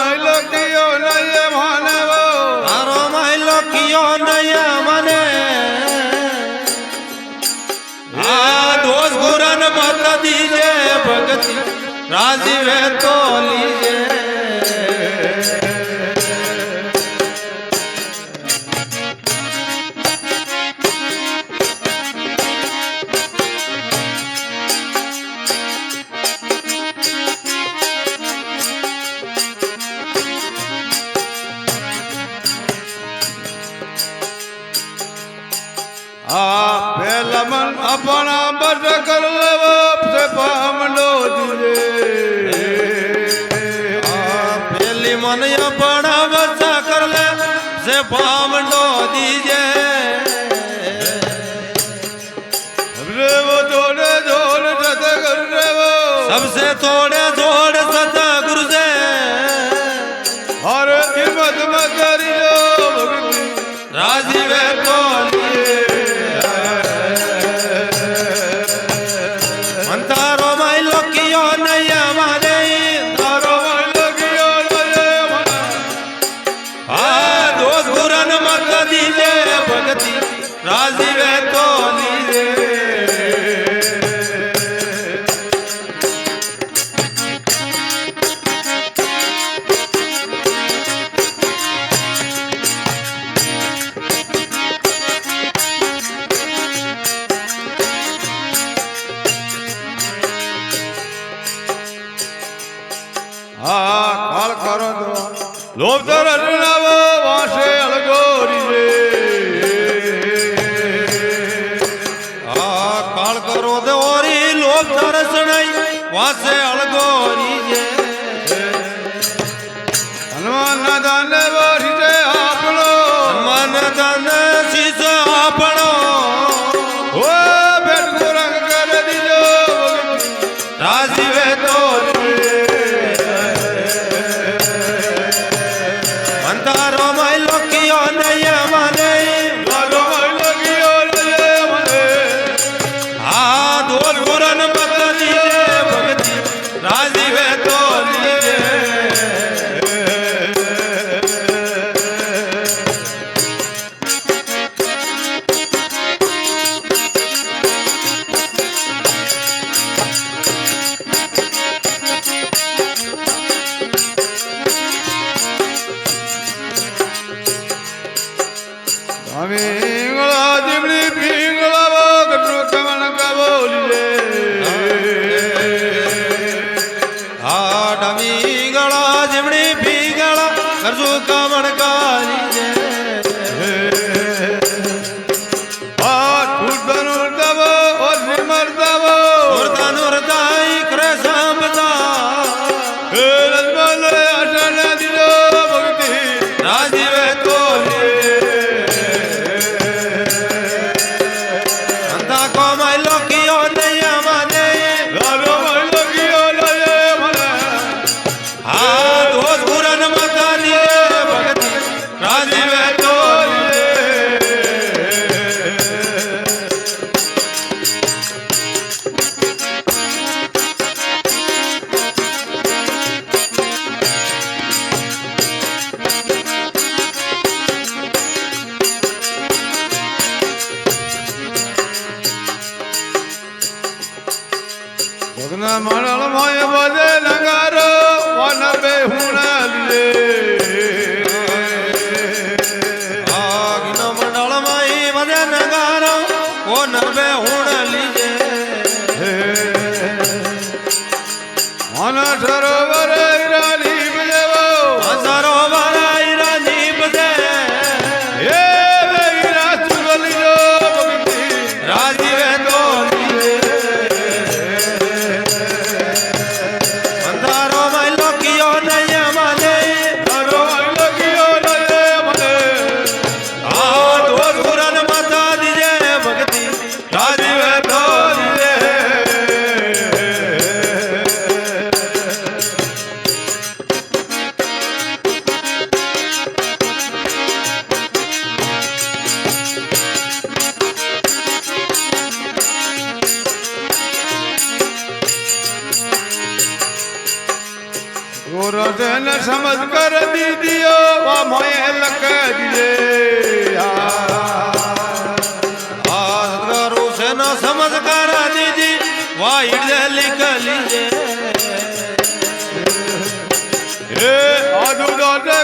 માયલો કિયો નય માનવો તારો માયલો કિયો નય મને આ દોષ ગુરન મત દીજે ભગતી રાજીવે તો લીજે લમન આપણા બસ કર લેવો સે પામડો દીજે પેલી મન આપણા બસ કર લે સે પામડો દીજે રેવો જોડે જોડ સત કર રેવો सबसे थोड़े जोड़ सतगुरु से और हिम्मत मत करियो भक्ति राजीवे तो तारो माइलो कियो नय मारे तारो माइलो कियो नय मारे आ दोष गुरन मत दीजे भगति राजीवे तो लीजे કાળ કરો તો લોભ તર અજનાવો વાસે અળગોરી રે કાળ કરો દે ઓરી લોભ તરસણાઈ વાસે અળગોરી જે હનુમાન ના દાને વરી છે આપણો હનુમાન દાને શીશ આપણો ઓ ભેટ રંગ કર દીજો રાજીવે તો તારો માયલો કિયો નય મને તારો માયલો કિયો નય મને આ દોષ ગુરન મત દીજે ભગતિ રાજીવે તો લીજે અમે ઈંગળા જીમડી પીંગળા વગરનો કમણ કબોલી આ ડમી ગળા જીમડી પીગળા કરજુ કમણ કાલી આ ઠૂઠનો દબો ઓર નિમરદબો ઉરતા નુરતાઈ કરે સંબતા હે રજમલ આશા દીજો ભક્તિ રાજીવે તો રાજીવે ને સમજ કર દીદીઓ વા મોએ લખ દીજે કરું છે ન સમજ કરા દીદી વાઈડ લીક લીજે એ આદુ દોડે